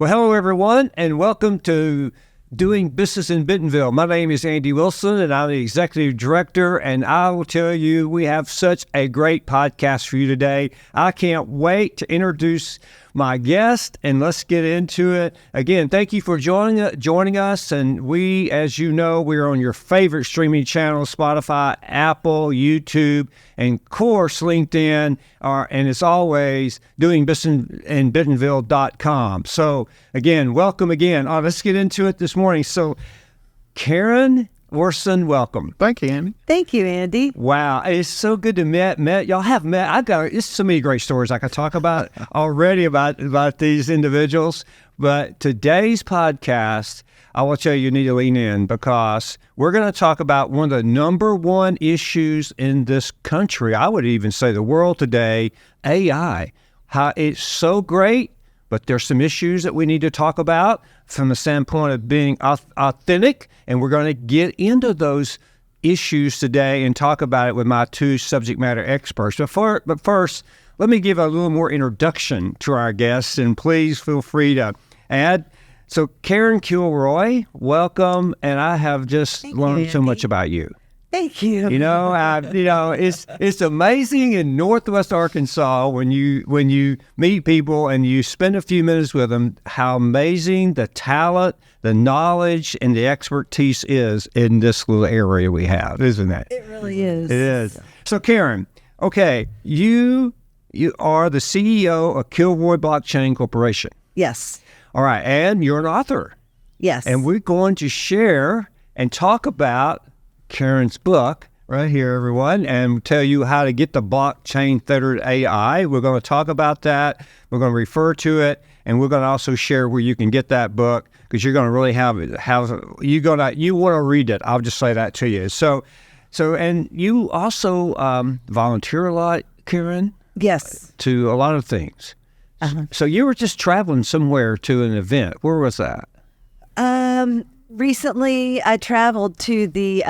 Well, hello, everyone, and welcome to Doing Business in Bentonville. My name is Andy Wilson, and I'm the Executive Director, and I will tell you, we have such a great podcast for you today. I can't wait to introduce my guest, and let's get into it. Again, thank you for joining us, and we, as you know, we're on your favorite streaming channels, Spotify, Apple, YouTube, and of course, LinkedIn, and as always, doingbusinessinbentonville.com. So again, welcome again. Let's get into it this morning. So Karen Orson, welcome. Thank you, Andy. Thank you, Andy. Wow, it's so good to meet. Y'all have met. It's so many great stories I could talk about already about these individuals. But today's podcast, I will tell you need to lean in because we're going to talk about one of the number one issues in this country. I would even say the world today, AI. How it's so great, but there's some issues that we need to talk about from the standpoint of being authentic, and we're going to get into those issues today and talk about it with my two subject matter experts. But first, let me give a little more introduction to our guests, and please feel free to add. So Karen Kilroy, welcome, and I have just learned so much about you. Thank you. It's amazing in Northwest Arkansas when you meet people and you spend a few minutes with them, how amazing the talent, the knowledge, and the expertise is in this little area we have, isn't it? It really is. It is. So Karen, okay, you are the CEO of Kilroy Blockchain Corporation. Yes. All right, and you're an author. Yes. And we're going to share and talk about Karen's book right here, everyone, and tell you how to get the blockchain-tethered AI. We're going to talk about that. We're going to refer to it, and we're going to also share where you can get that book because you're going to really you want to read it. I'll just say that to you. So, and you also volunteer a lot, Karen. Yes. To a lot of things. Uh-huh. So you were just traveling somewhere to an event. Where was that? Recently, I traveled to the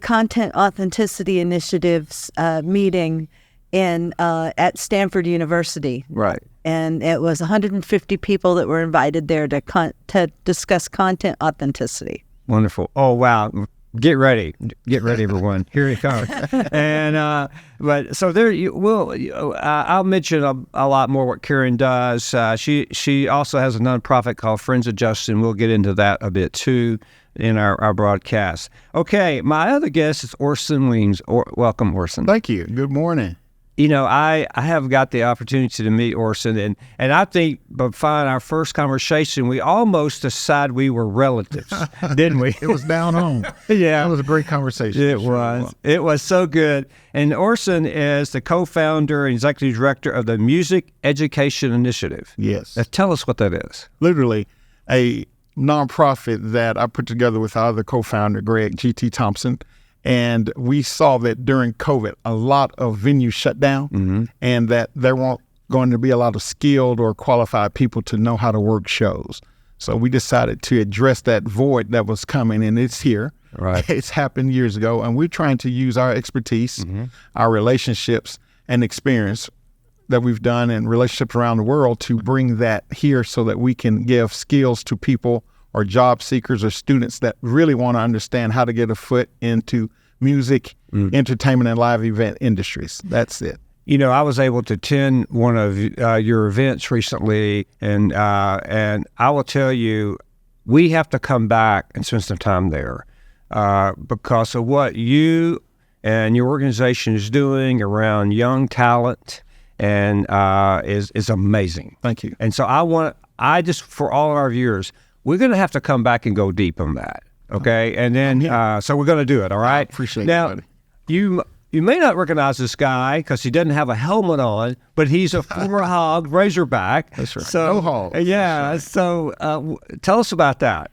Content Authenticity Initiative's meeting at Stanford University. Right. And it was 150 people that were invited there to discuss content authenticity. Wonderful. Oh, wow. Get ready, everyone. Here it comes. And but so there you will. I'll mention a lot more what Karen does. She also has a nonprofit called Friends of Justin. We'll get into that a bit too in our broadcast. Okay, my other guest is Orson Weems. Welcome, Orson. Thank you. Good morning. You know, I have got the opportunity to meet Orson, and I think by our first conversation, we almost decided we were relatives, didn't we? It was down home. Yeah. It was a great conversation. It was. It was so good. And Orson is the co-founder and executive director of the Music Education Initiative. Yes. Now, tell us what that is. Literally a nonprofit that I put together with our other co-founder, Greg G.T. Thompson. And we saw that during COVID, a lot of venues shut down and that there weren't going to be a lot of skilled or qualified people to know how to work shows. So we decided to address that void that was coming, and it's here. Right. It's happened years ago, and we're trying to use our expertise, our relationships, and experience that we've done in relationships around the world to bring that here so that we can give skills to people or job seekers or students that really want to understand how to get a foot into music, entertainment, and live event industries. That's it. You know, I was able to attend one of your events recently, and I will tell you, we have to come back and spend some time there because of what you and your organization is doing around young talent, and is amazing. Thank you. And so I just for all of our viewers, we're going to have to come back and go deep on that, okay? And then, so we're going to do it, all right? I appreciate it, now, buddy. You may not recognize this guy because he doesn't have a helmet on, but he's a former Hog, Razorback. That's right. So, Go Hogs. Yeah, so tell us about that.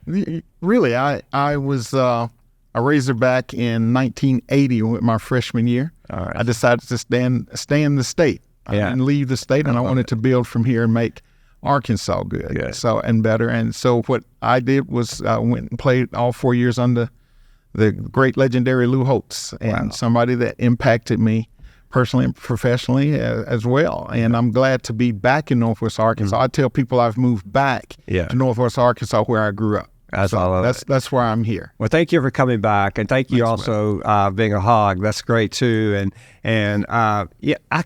Really, I was a Razorback in 1980 with my freshman year. All right. I decided to stay in the state. I didn't leave the state, and I wanted to build from here and make Arkansas good. Yeah. So and better. And so what I did was went and played all 4 years under the great legendary Lou Holtz, and somebody that impacted me personally and professionally as well. And I'm glad to be back in Northwest Arkansas. I tell people I've moved back to Northwest Arkansas where I grew up. That's why I'm here. Well, thank you for coming back, and thank you also being a hog. That's great too. And I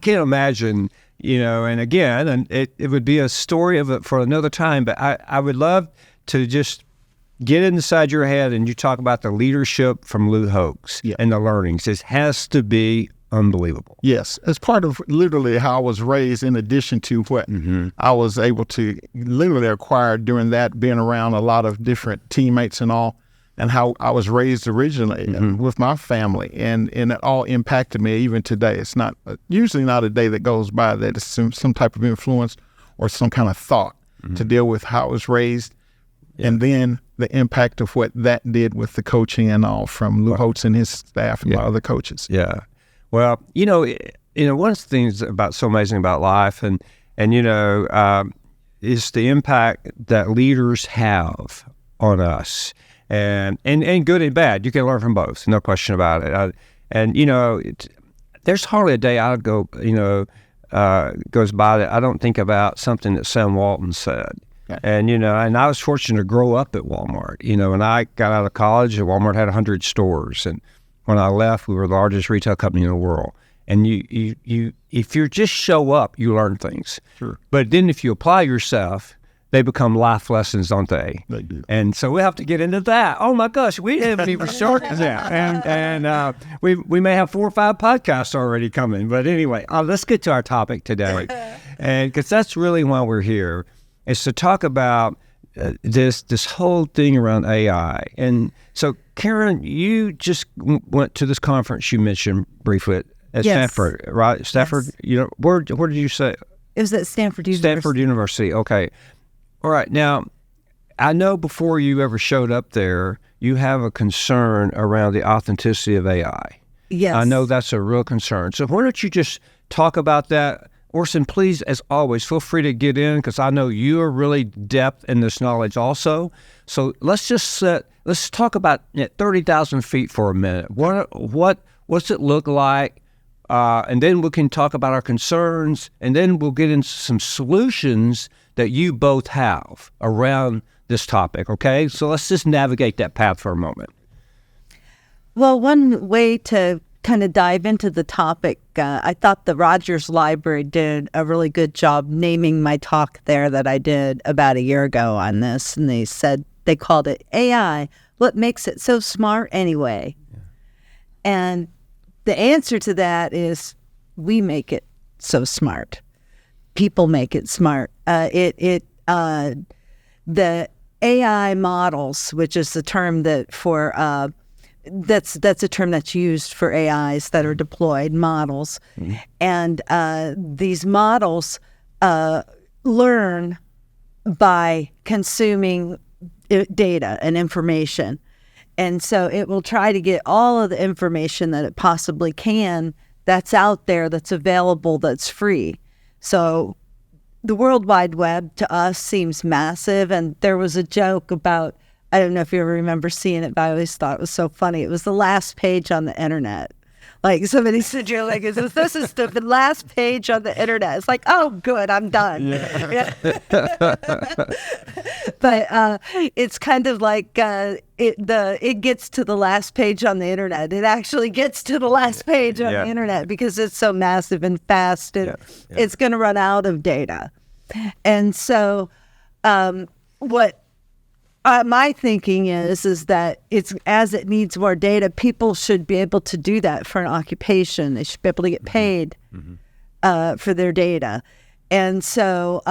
can't imagine, and again, and it would be a story of it for another time. But I would love to just get inside your head and you talk about the leadership from Lou Holtz and the learnings. It has to be unbelievable. Yes. As part of literally how I was raised, in addition to what I was able to literally acquire during that, being around a lot of different teammates and all, and how I was raised originally with my family. And it all impacted me even today. It's not usually not a day that goes by that is some type of influence or some kind of thought to deal with how I was raised. And then the impact of what that did with the coaching and all from Lou Holtz and his staff and my other coaches. Yeah. Well, one of the things about so amazing about life and is the impact that leaders have on us, and good and bad. You can learn from both, no question about it. There's hardly a day I go, goes by that I don't think about something that Sam Walton said. Yeah. And I was fortunate to grow up at Walmart. When I got out of college, Walmart had 100 stores, and when I left, we were the largest retail company in the world. And you if you just show up, you learn things. Sure. But then if you apply yourself, they become life lessons, don't they? They do. And so we have to get into that. Oh my gosh, we haven't even started that. And we may have 4 or 5 podcasts already coming. But anyway, let's get to our topic today. And because that's really why we're here, is to talk about this whole thing around AI. And so, Karen, you just went to this conference you mentioned briefly at Stanford, right? Stanford, Yes. Where did you say? It was at Stanford University. Stanford University, okay. All right, now, I know before you ever showed up there, you have a concern around the authenticity of AI. Yes. I know that's a real concern. So why don't you just talk about that? Orson, please, as always, feel free to get in because I know you are really depth in this knowledge also. So let's talk about 30,000 feet for a minute. What's it look like? And then we can talk about our concerns, and then we'll get into some solutions that you both have around this topic, okay? So let's just navigate that path for a moment. Well, one way to kind of dive into the topic, I thought the Rogers Library did a really good job naming my talk there that I did about a year ago on this. And they called it AI, what makes it so smart anyway? Yeah. And the answer to that is we make it so smart. People make it smart. The AI models, which is the term that's a term that's used for AIs that are deployed, models. Mm-hmm. And these models learn by consuming data and information. And so it will try to get all of the information that it possibly can that's out there, that's available, that's free. So the World Wide Web to us seems massive. And there was a joke about, I don't know if you ever remember seeing it, but I always thought it was so funny. It was the last page on the internet. Like somebody said, this is the last page on the internet. It's like, oh, good, I'm done. Yeah. But it's kind of like it gets to the last page on the internet. It actually gets to the last page on the internet because it's so massive and fast, and it's going to run out of data. And so what my thinking is that it's as it needs more data, people should be able to do that for an occupation. They should be able to get paid for their data. And so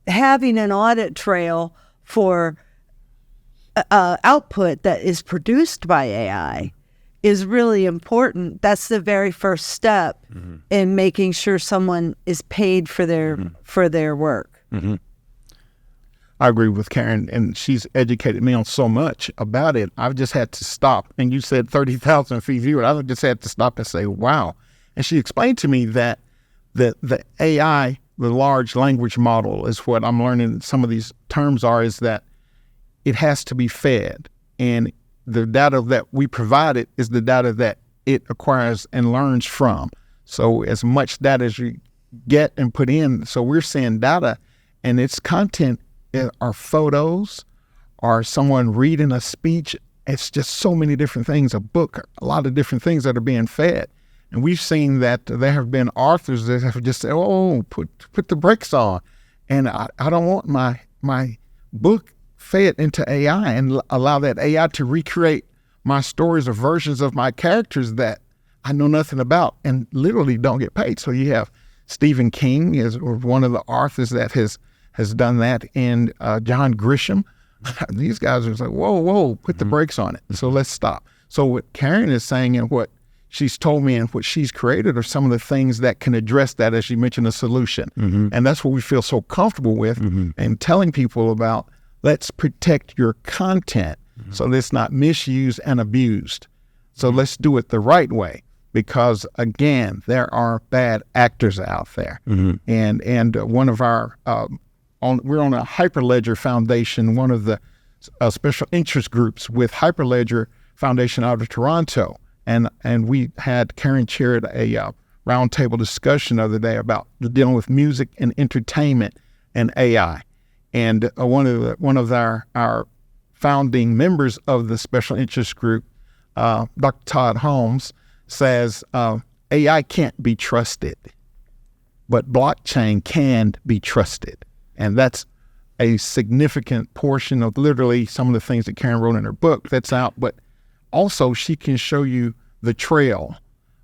having an audit trail for output that is produced by AI is really important. That's the very first step in making sure someone is paid for their work. Mm-hmm. I agree with Karen, and she's educated me on so much about it. I've just had to stop. And you said 30,000 feet view, and I just had to stop and say, wow. And she explained to me that the AI, the large language model, is what I'm learning some of these terms are, is that it has to be fed. And the data that we provide it is the data that it acquires and learns from. So as much data as you get and put in, so we're seeing data, and its content are photos, or someone reading a speech. It's just so many different things, a book, a lot of different things that are being fed. And we've seen that there have been authors that have just said, oh, put the brakes on. And I don't want my book fed into AI and allow that AI to recreate my stories or versions of my characters that I know nothing about and literally don't get paid. So you have Stephen King is one of the authors that has done that, and John Grisham. These guys are like, whoa, put the brakes on it. So let's stop. So what Karen is saying and what she's told me and what she's created are some of the things that can address that, as you mentioned, a solution. And that's what we feel so comfortable with and telling people about. Let's protect your content so that it's not misused and abused. So let's do it the right way, because again, there are bad actors out there. And one of our we're on a Hyperledger Foundation, one of the special interest groups with Hyperledger Foundation out of Toronto. And we had Karen chaired a roundtable discussion the other day about dealing with music and entertainment and AI. And one of our founding members of the special interest group, Dr. Todd Holmes, says AI can't be trusted, but blockchain can be trusted. And that's a significant portion of literally some of the things that Karen wrote in her book that's out. But also she can show you the trail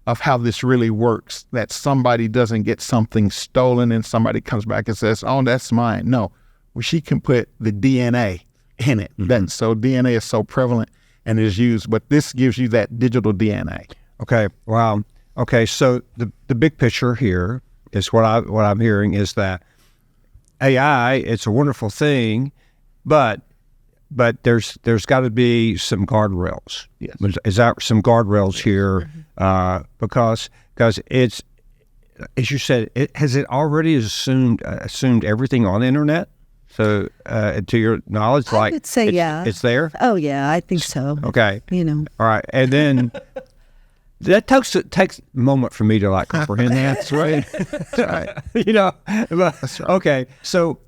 of how this really works, that somebody doesn't get something stolen and somebody comes back and says, oh, that's mine. No, well, she can put the DNA in it. So DNA is so prevalent and is used, but this gives you that digital DNA. Okay, wow. Okay, so the big picture here is what I'm hearing is that AI, it's a wonderful thing, but there's got to be some guardrails. Yes. Is that some guardrails here? Because it's, as you said, has it already assumed everything on the internet? So to your knowledge, I would say it's there. Oh yeah, I think so. Okay. All right, and then. That takes a moment for me to like comprehend that. That's right. That's right. That's right. Okay. So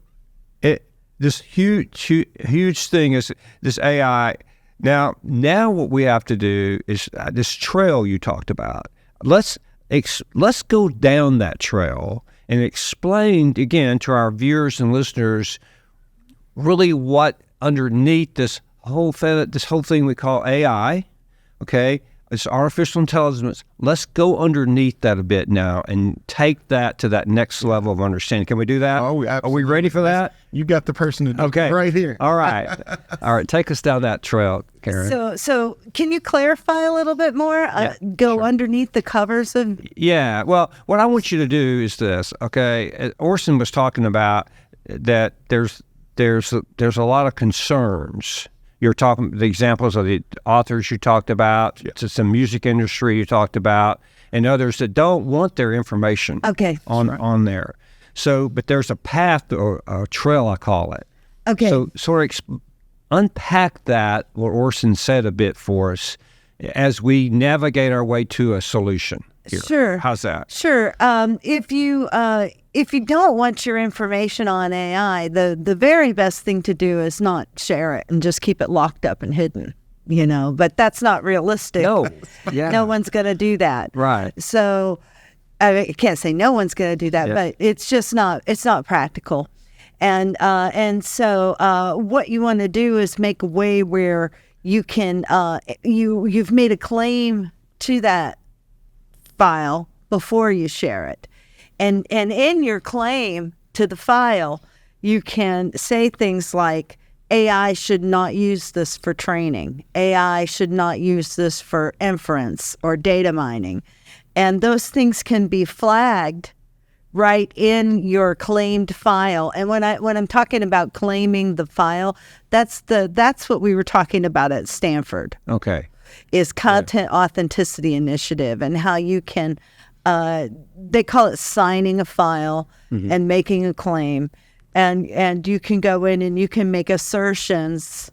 this huge thing is this AI. Now what we have to do is this trail you talked about. Let's go down that trail and explain again to our viewers and listeners really what underneath this whole thing we call AI. Okay. It's artificial intelligence. Let's go underneath that a bit now and take that to that next level of understanding. Can we do that? Oh, absolutely. Are we ready for that? You got the person to do it right here. All right. All right. Take us down that trail, Karen. So can you clarify a little bit more? Go underneath the covers of. Yeah. Well, what I want you to do is this. Okay. Orson was talking about that. There's a lot of concerns. You're talking the examples of the authors you talked about, to some music industry you talked about, and others that don't want their information on there. So, but there's a path or a trail, I call it. Okay. So sort of unpack that, what Orson said a bit for us, as we navigate our way to a solution here. Sure. How's that? Sure. If you don't want your information on AI, the very best thing to do is not share it and just keep it locked up and hidden, but that's not realistic. No. Yeah. No one's going to do that. Right. So I can't say no one's going to do that, but it's just it's not practical. And so what you want to do is make a way where you can, you've made a claim to that file before you share it. And in your claim to the file, you can say things like, AI should not use this for training. AI should not use this for inference or data mining. And those things can be flagged right in your claimed file. And when I'm talking about claiming the file, that's what we were talking about at Stanford. Okay. Is content authenticity initiative, and how you can they call it signing a file and making a claim, and you can go in and you can make assertions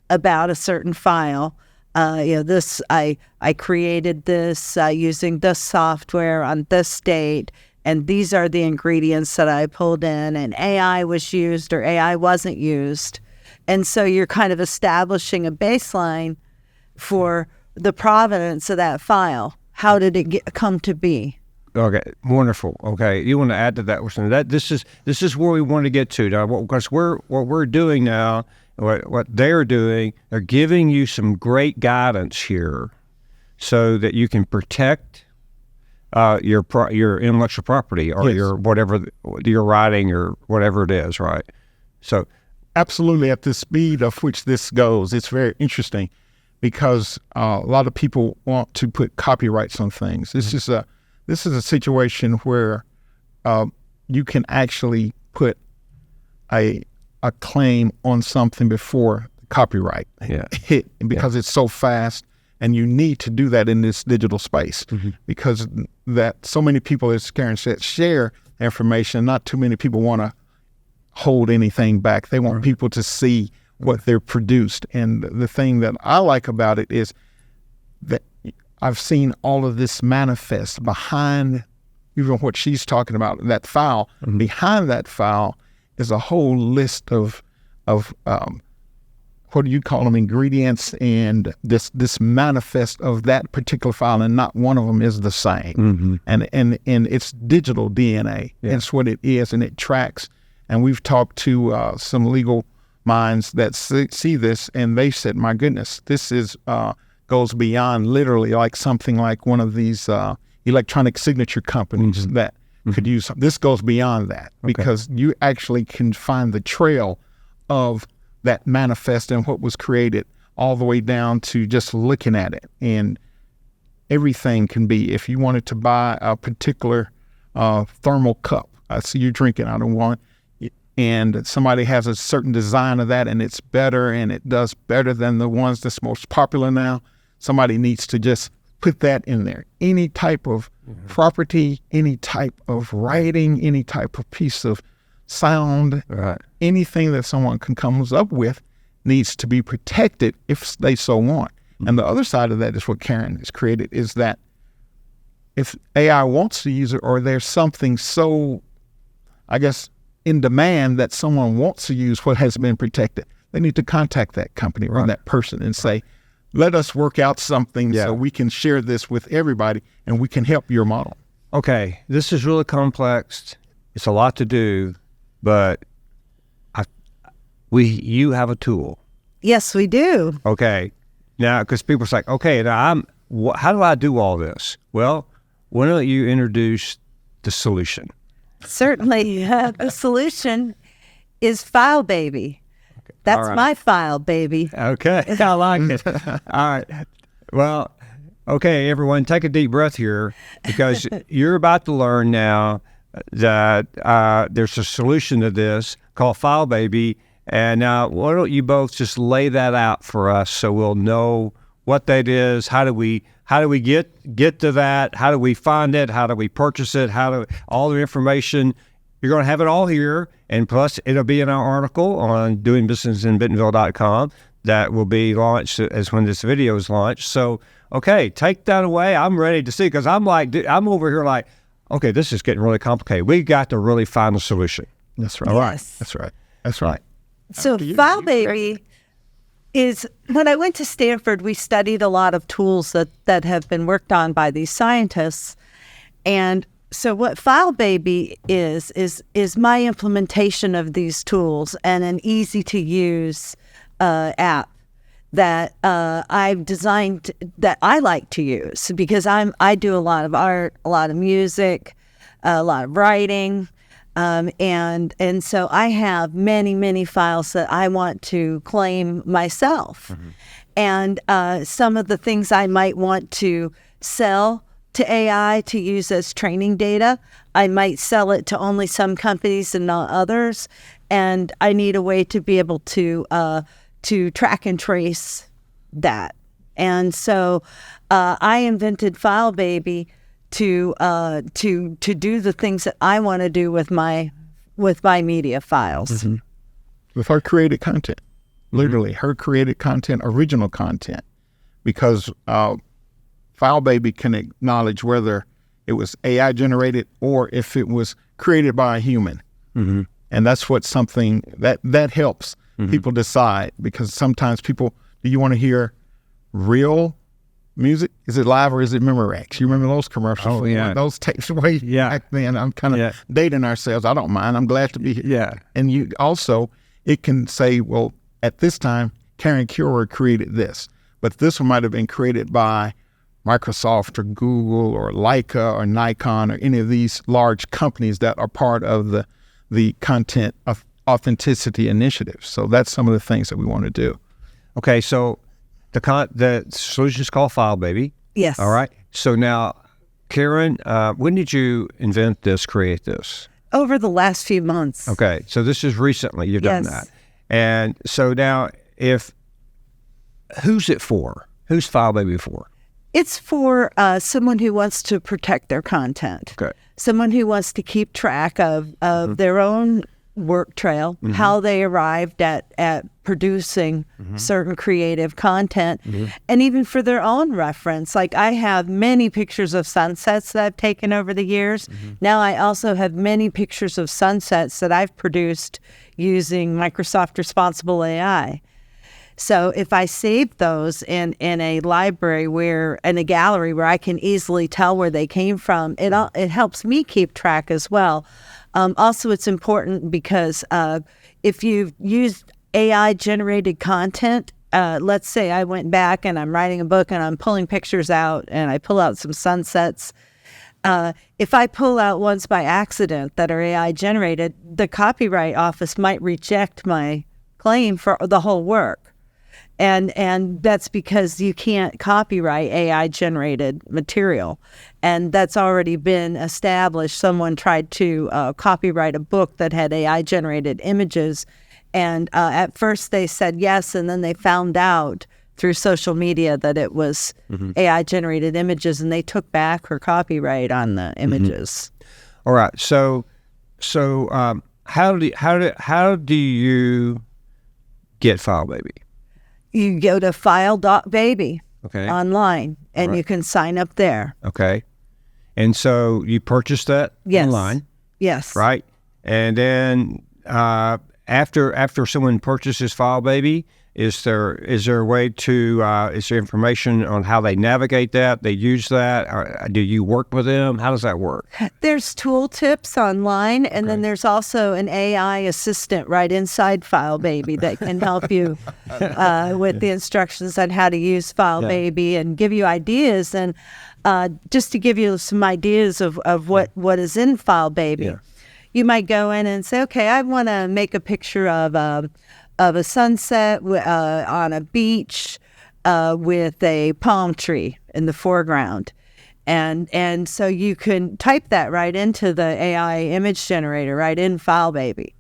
about a certain file This I created this using this software on this date, and these are the ingredients that I pulled in, and AI was used or AI wasn't used. And so you're kind of establishing a baseline for the provenance of that file. How did it come to be? Okay, wonderful. Okay, you want to add to that, Orson? This is where we want to get to now, because what we're doing now, what they're doing, they're giving you some great guidance here, so that you can protect your intellectual property or your whatever you're writing or whatever it is, right? So, absolutely, at the speed of which this goes, it's very interesting, because a lot of people want to put copyrights on things. This is a situation where you can actually put a claim on something before copyright hit, because it's so fast, and you need to do that in this digital space, because that so many people, as Karen said, share information. Not too many people want to hold anything back. They want people to see what they're produced. And the thing that I like about it is that I've seen all of this manifest behind even what she's talking about, that file. Behind that file is a whole list of what do you call them, ingredients, and this manifest of that particular file, and not one of them is the same. And it's digital DNA. That's what it is, and it tracks. And we've talked to some legal minds that see this, and they said, my goodness, this is goes beyond literally like something like one of these electronic signature companies that could use. This goes beyond that, because you actually can find the trail of that manifest and what was created all the way down to just looking at it. And everything can be, if you wanted to buy a particular thermal cup, I see you drinking out of one, and somebody has a certain design of that, and it's better, and it does better than the ones that's most popular now, somebody needs to just put that in there. Any type of property, any type of writing, any type of piece of sound, anything that someone comes up with needs to be protected if they so want. And the other side of that is what Karen has created, is that if AI wants to use it, or there's something so, I guess, in demand that someone wants to use what has been protected, they need to contact that company or that person and say, let us work out something so we can share this with everybody and we can help your model. Okay, this is really complex. It's a lot to do, but you have a tool. Yes, we do. Okay, now, because people are like, okay, now how do I do all this? Well, why don't you introduce the solution? Certainly. The solution is File Baby. That's my file, baby. Okay, I like it. All right. Well, okay, everyone, take a deep breath here, because you're about to learn now that there's a solution to this called File Baby. And now, why don't you both just lay that out for us so we'll know what that is? How do we get to that? How do we find it? How do we purchase it? All the information. You're going to have it all here, and plus it'll be in our article on doingbusinessinbentonville.com that will be launched as when this video is launched. So, okay, take that away. I'm ready to see, because I'm over here like, okay, this is getting really complicated. We got to really find a solution. That's right. Yes. All right. That's right. So File Baby is, when I went to Stanford, we studied a lot of tools that have been worked on by these scientists. And so what File Baby is my implementation of these tools, and an easy to use app that I've designed that I like to use, because I do a lot of art, a lot of music, a lot of writing, and so I have many files that I want to claim myself, and some of the things I might want to sell to AI to use as training data, I might sell it to only some companies and not others, and I need a way to be able to track and trace that. And so I invented File Baby to do the things that I want to do with my media files. With her created content, literally her created content, original content, because FileBaby can acknowledge whether it was AI generated or if it was created by a human. Mm-hmm. And that's what something that helps people decide, because sometimes people, do you want to hear real music? Is it live or is it Memorex? You remember those commercials? Oh, yeah. Those tapes way back then. I'm kind of dating ourselves. I don't mind. I'm glad to be here. Yeah. And you also, it can say, well, at this time, Karen Kilroy created this, but this one might have been created by Microsoft or Google or Leica or Nikon or any of these large companies that are part of the content of authenticity initiative. So that's some of the things that we want to do. Okay, so the solution is called FileBaby. Yes. All right. So now, Karen, when did you invent this, create this? Over the last few months. Okay, so this is recently you've done that. And so now, who's it for? Who's FileBaby for? It's for someone who wants to protect their content. Okay. Someone who wants to keep track of their own work trail, how they arrived at producing certain creative content, and even for their own reference. Like, I have many pictures of sunsets that I've taken over the years. Now I also have many pictures of sunsets that I've produced using Microsoft Responsible AI. So if I save those in a library in a gallery where I can easily tell where they came from, it helps me keep track as well. Also, it's important because if you've used AI-generated content, let's say I went back and I'm writing a book and I'm pulling pictures out and I pull out some sunsets. If I pull out ones by accident that are AI-generated, the Copyright Office might reject my claim for the whole work. And that's because you can't copyright AI-generated material. And that's already been established. Someone tried to copyright a book that had AI-generated images. And at first they said yes, and then they found out through social media that it was AI-generated images, and they took back her copyright on the images. All right. So how do you get FileBaby? You go to file.baby online, and right. you can sign up there. Okay. And so you purchase that online. Yes. Right. And then after someone purchases FileBaby, is there a way to is there information on how they navigate that? They use that? Or do you work with them? How does that work? There's tool tips online, and then there's also an AI assistant right inside FileBaby that can help you with the instructions on how to use FileBaby and give you ideas. And just to give you some ideas of what is in FileBaby, you might go in and say, okay, I want to make a picture of a sunset on a beach with a palm tree in the foreground. And so you can type that right into the AI image generator, right in FileBaby.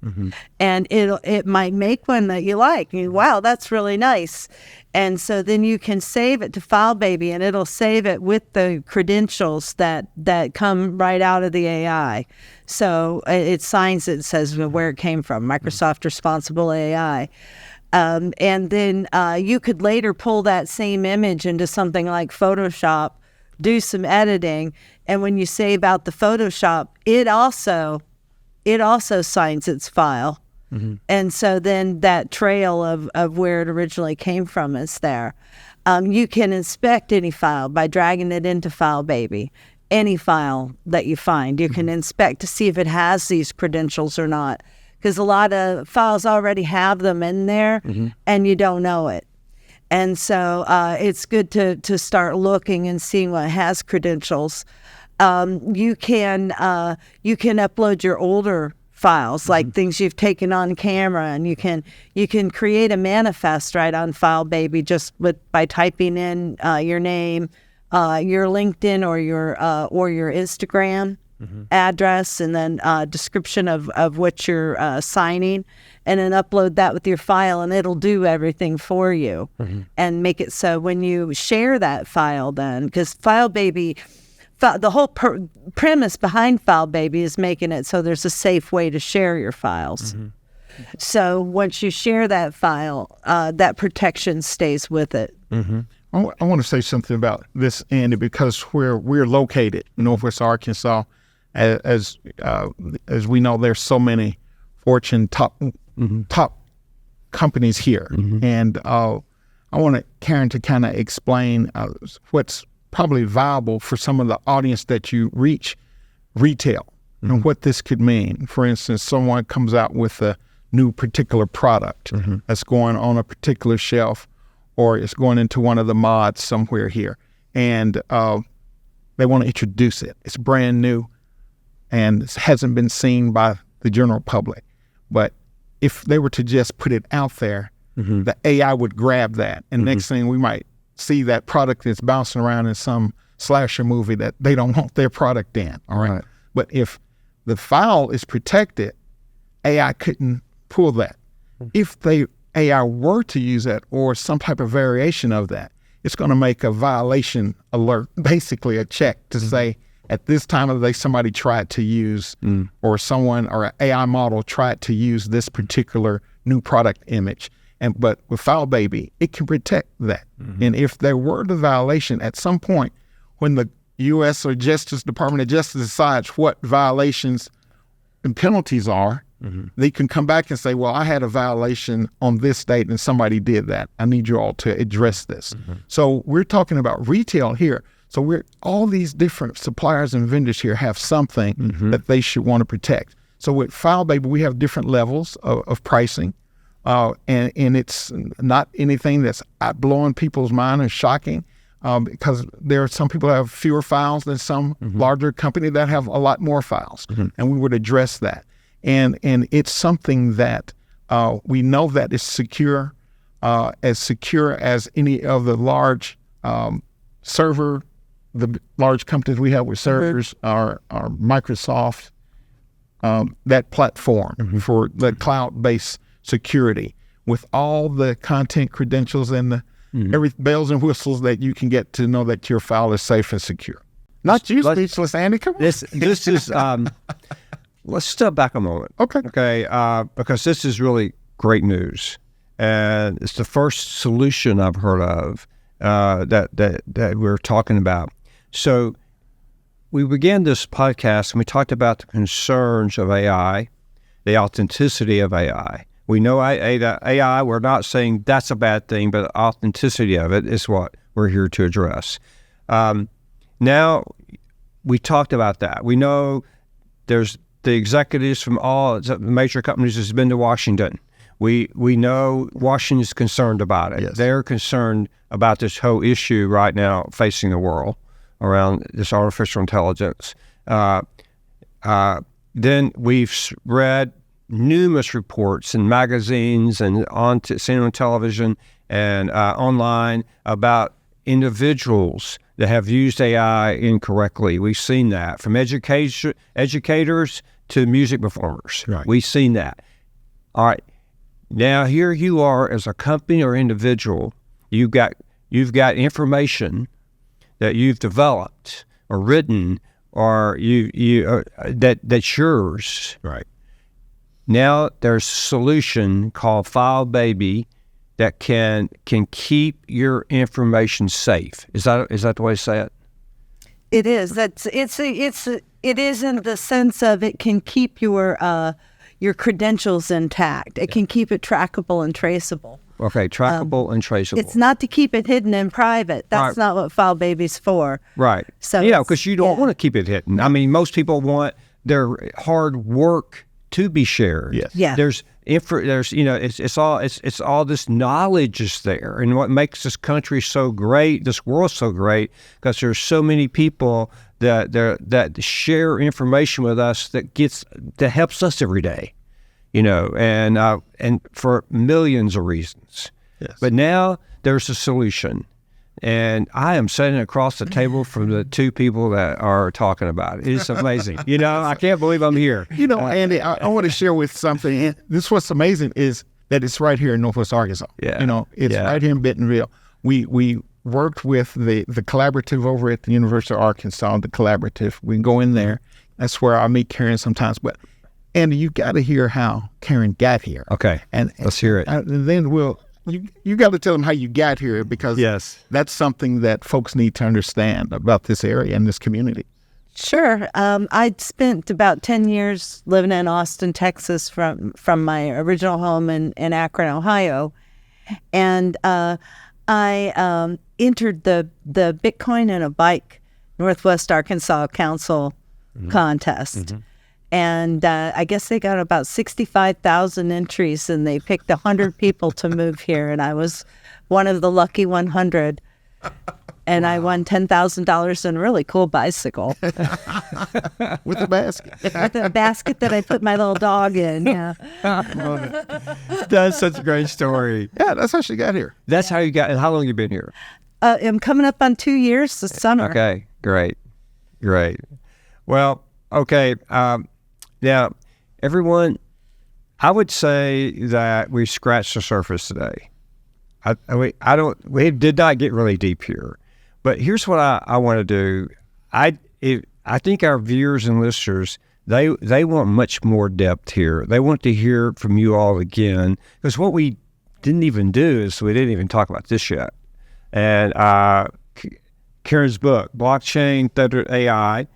And it might make one that you like. Wow, that's really nice. And so then you can save it to FileBaby, and it'll save it with the credentials that come right out of the AI. So it signs it, says where it came from, Microsoft Responsible AI. And then you could later pull that same image into something like Photoshop, do some editing, and when you save out the Photoshop, it also signs its file. And so then that trail of where it originally came from is there. You can inspect any file by dragging it into FileBaby. Any file that you find, you can inspect to see if it has these credentials or not, because a lot of files already have them in there and you don't know it. And so it's good to start looking and seeing what has credentials. You can upload your older files, like things you've taken on camera, and you can create a manifest right on FileBaby just by typing in your name, your LinkedIn or your Instagram address, and then description of what you're signing, and then upload that with your file, and it'll do everything for you and make it so when you share that file, then, because FileBaby, the whole premise behind FileBaby is making it so there's a safe way to share your files. So once you share that file, that protection stays with it. I want to say something about this, Andy, because where we're located in Northwest Arkansas, as we know, there's so many Fortune top companies here, and I want Karen to kind of explain what's probably viable for some of the audience that you reach, retail, and what this could mean. For instance, someone comes out with a new particular product that's going on a particular shelf, or it's going into one of the mods somewhere here, and they want to introduce it. It's brand new, and it hasn't been seen by the general public. But if they were to just put it out there, the AI would grab that, and next thing we might see that product that's bouncing around in some slasher movie that they don't want their product in. All right. But if the file is protected, AI couldn't pull that. If AI were to use that or some type of variation of that, it's going to make a violation alert, basically a check to say at this time of the day somebody tried to use or someone or an AI model tried to use this particular new product image. But with File Baby, it can protect that. And if there were the violation at some point when the U.S. or Department of Justice decides what violations and penalties are, they can come back and say, well, I had a violation on this date and somebody did that. I need you all to address this. So we're talking about retail here. So all these different suppliers and vendors here have something that they should want to protect. So with File Baby, we have different levels of pricing. And it's not anything that's blowing people's mind and shocking, because there are some people that have fewer files than some larger company that have a lot more files, and we would address that. And it's something that we know that is secure as any of the large the large companies we have with servers are Microsoft, that platform for the cloud-based security with all the content credentials and the every bells and whistles that you can get to know that your file is safe and secure. Not you, speechless, Andy. Come on. This is let's step back a moment. Okay, because this is really great news, and it's the first solution I've heard of that we're talking about. So we began this podcast and we talked about the concerns of AI, the authenticity of AI. We know AI, we're not saying that's a bad thing, but the authenticity of it is what we're here to address. Now, we talked about that. We know there's the executives from all the major companies has been to Washington. We know Washington is concerned about it. Yes. They're concerned about this whole issue right now facing the world around this artificial intelligence. Then we've read numerous reports in magazines and seen on television and online about individuals that have used AI incorrectly. We've seen that from educators to music performers. Right. We've seen that. All right. Now here you are as a company or individual. You've got information that you've developed or written or that's yours. Right. Now there's a solution called File Baby that can keep your information safe. Is that the way to say it? It is. It is in the sense of it can keep your credentials intact. It can keep it trackable and traceable. Okay, trackable and traceable. It's not to keep it hidden and private. That's not what File Baby's for. Right. So because you don't want to keep it hidden. I mean, most people want their hard work to be shared. Yes. Yeah. There's it's all this knowledge is there, and what makes this country so great, this world so great, because there's so many people that share information with us that helps us every day, and for millions of reasons. Yes. But now there's a solution. And I am sitting across the table from the two people that are talking about it. It's amazing. I can't believe I'm here. Andy, I want to share with something. And this what's amazing is that it's right here in Northwest Arkansas. Yeah. It's right here in Bentonville. We worked with the collaborative over at the University of Arkansas, the collaborative. We can go in there. That's where I meet Karen sometimes. But Andy, you got to hear how Karen got here. Okay. And let's hear it. And then You got to tell them how you got here, because that's something that folks need to understand about this area and this community. Sure. I'd spent about 10 years living in Austin, Texas, from my original home in Akron, Ohio. And I entered the Bitcoin and a Bike Northwest Arkansas Council contest. And I guess they got about 65,000 entries, and they picked 100 people to move here. And I was one of the lucky 100. And I won $10,000 in a really cool bicycle. With a basket. With a basket that I put my little dog in, yeah. That's such a great story. Yeah, that's how she got here. That's how you got, and how long you been here? I'm coming up on 2 years this summer. Okay, great. Well, okay, now, everyone, I would say that we scratched the surface today. We did not get really deep here. But here's what I want to do. I think our viewers and listeners, they want much more depth here. They want to hear from you all again, because what we didn't even do is we didn't even talk about this yet. And Karen's book, Blockchain Tethered AI.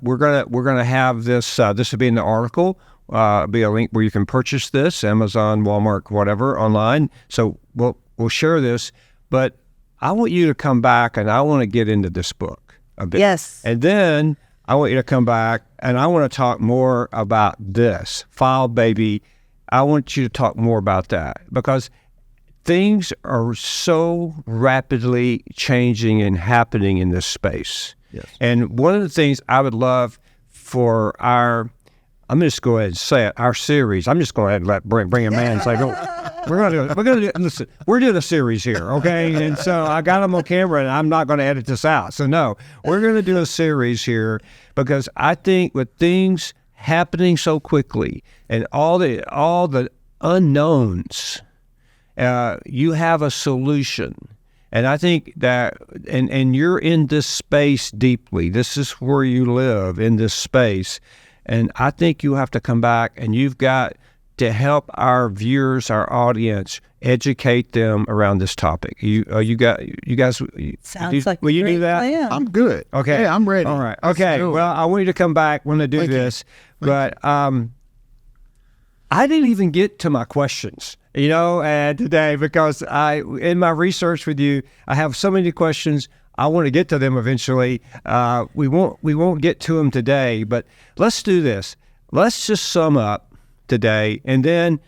We're gonna have this. This will be in the article. Be a link where you can purchase this, Amazon, Walmart, whatever, online. So we'll share this, but I want you to come back, and I want to get into this book a bit. Yes. And then I want you to come back, and I want to talk more about this File Baby. I want you to talk more about that, because things are so rapidly changing and happening in this space. Yes. And one of the things I would love for I'm just go ahead and say it, our series. I'm just going to let bring a man and say, listen, we're doing a series here, okay? And so I got them on camera, and I'm not going to edit this out. So no, we're going to do a series here, because I think with things happening so quickly and all the unknowns, you have a solution. And I think that, and you're in this space deeply. This is where you live, in this space. And I think you have to come back, and you've got to help our viewers, our audience, educate them around this topic. You guys. Sounds like will you a great do that? plan. I'm good. Okay. Yeah, I'm ready. All right. Okay. Well, I want you to come back when I do Thank you. this, but I didn't even get to my questions. Today, because in my research with you, I have so many questions. I want to get to them eventually. We won't get to them today, but let's do this. Let's just sum up today, and then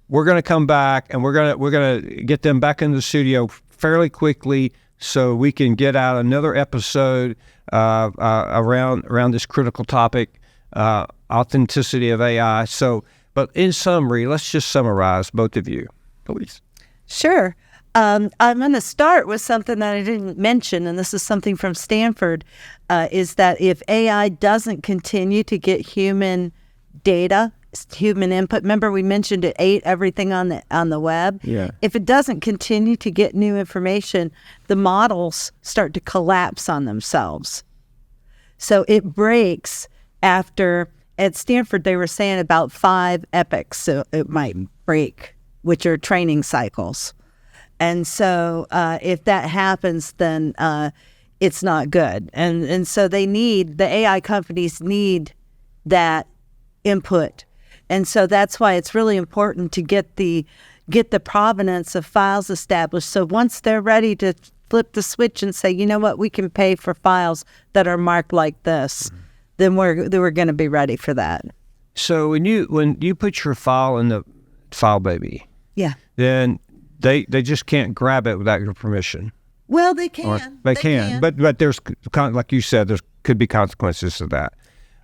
we're going to come back, and we're gonna get them back in the studio fairly quickly, so we can get out another episode around this critical topic, authenticity of AI. So. But in summary, let's just summarize, both of you, please. Sure. I'm going to start with something that I didn't mention, and this is something from Stanford, is that if AI doesn't continue to get human data, human input, remember we mentioned it ate everything on the web? Yeah. If it doesn't continue to get new information, the models start to collapse on themselves. So it breaks after... At Stanford, they were saying about 5 epochs, so it might break, which are training cycles. And so if that happens, then it's not good. And so the AI companies need that input. And so that's why it's really important to get the provenance of files established. So once they're ready to flip the switch and say, you know what, we can pay for files that are marked like this, then we're going to be ready for that. So when you put your file in the File Baby, yeah, then they just can't grab it without your permission. Well, they can. They can. But there's, like you said, there could be consequences to that.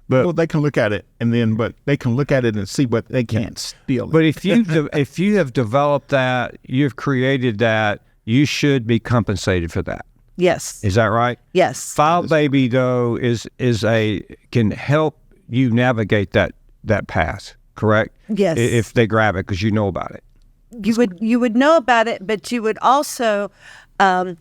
But they can look at it, but they can look at it and see, but they can't steal it. But if you have developed that, you've created that, you should be compensated for that. Yes. Is that right? Yes. File Baby, though, can help you navigate that path, correct? Yes. If they grab it, because you know about it. You would know about it, but you would also the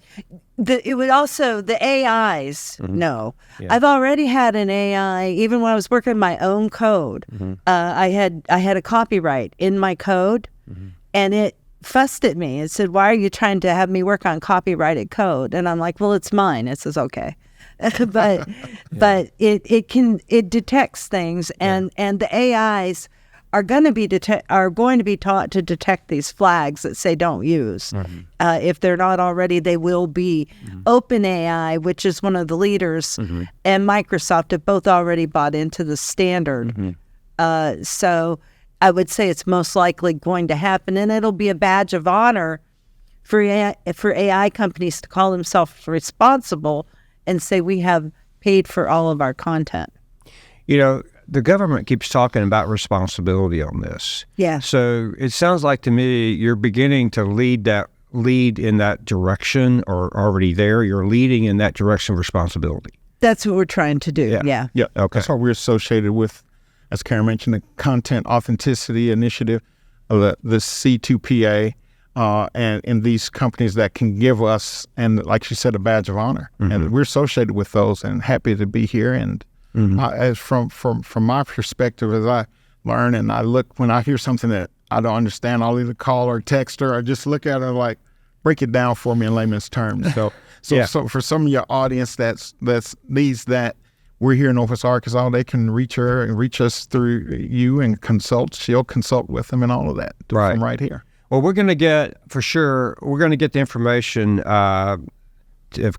AIs know. Yeah. I've already had an AI, even when I was working my own code. I had a copyright in my code, and it fussed at me and said, "Why are you trying to have me work on copyrighted code?" And I'm like, "Well, it's mine." It says, "Okay." but it detects things, and the AIs are going to be taught to detect these flags that say don't use. If they're not already, they will be. OpenAI, which is one of the leaders, and Microsoft have both already bought into the standard. So I would say it's most likely going to happen, and it'll be a badge of honor for AI companies to call themselves responsible and say we have paid for all of our content. You know, the government keeps talking about responsibility on this. Yeah. So it sounds like to me you're beginning to lead in that direction, or already there. You're leading in that direction of responsibility. That's what we're trying to do. Yeah. Okay. That's what we're associated with, as Karen mentioned, the Content Authenticity Initiative, the C2PA, and these companies that can give us, and like she said, a badge of honor. And we're associated with those, and happy to be here. And as from my perspective, as I learn and I look, when I hear something that I don't understand, I'll either call or text her or just look at her like, break it down for me in layman's terms. So for some of your audience that's needs that, we're here in Northwest Arkansas, they can reach her and reach us through you and consult. She'll consult with them and all of that from right here. Well, we're going to get the information of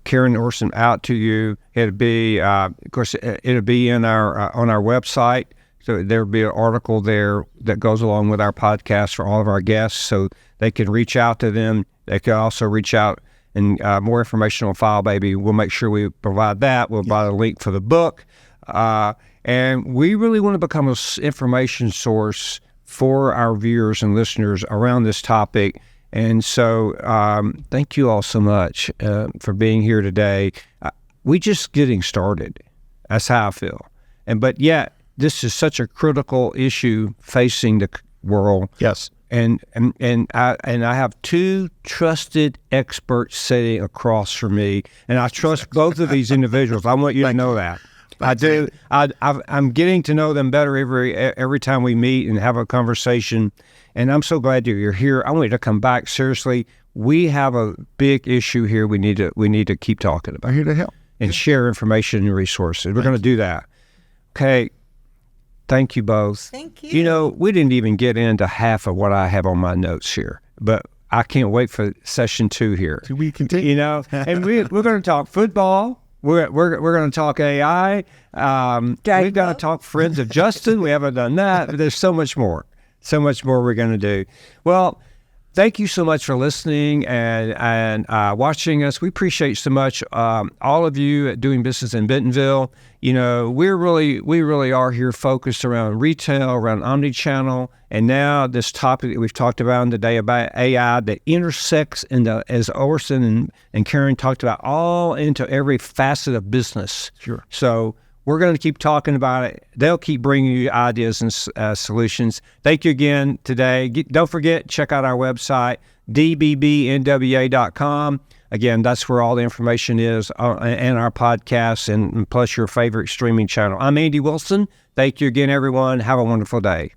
Karen Orson out to you. It'll be, of course, it'll be in on our website. So there'll be an article there that goes along with our podcast for all of our guests, so they can reach out to them. They can also reach out, and more information on File Baby. We'll make sure we provide that. We'll provide a link for the book. And we really want to become an information source for our viewers and listeners around this topic. And so thank you all so much for being here today. We're just getting started. That's how I feel. But yet, this is such a critical issue facing the world. Yes. And I have two trusted experts sitting across from me, and I trust both of these individuals. I want you to know that. I do. I'm getting to know them better every time we meet and have a conversation, and I'm so glad you're here. I want you to come back. Seriously, we have a big issue here. We need to keep talking about. I'm here to help and share information and resources. We're going to do that. Okay. Thank you both. Thank you. You know, we didn't even get into half of what I have on my notes here, but I can't wait for session 2 here. Do we continue? You know, and we're going to talk football. We're going to talk AI. We've got to talk Friends of Justin. We haven't done that. But there's so much more. So much more we're going to do. Well, thank you so much for listening and watching us. We appreciate so much all of you at Doing Business in Bentonville. You know, we really are here focused around retail, around omnichannel, and now this topic that we've talked about today about AI that intersects as Orson and Karen talked about, all into every facet of business. Sure. So we're going to keep talking about it. They'll keep bringing you ideas and solutions. Thank you again today. Don't forget, check out our website, dbbnwa.com. Again, that's where all the information is, and our podcasts, and plus your favorite streaming channel. I'm Andy Wilson. Thank you again, everyone. Have a wonderful day.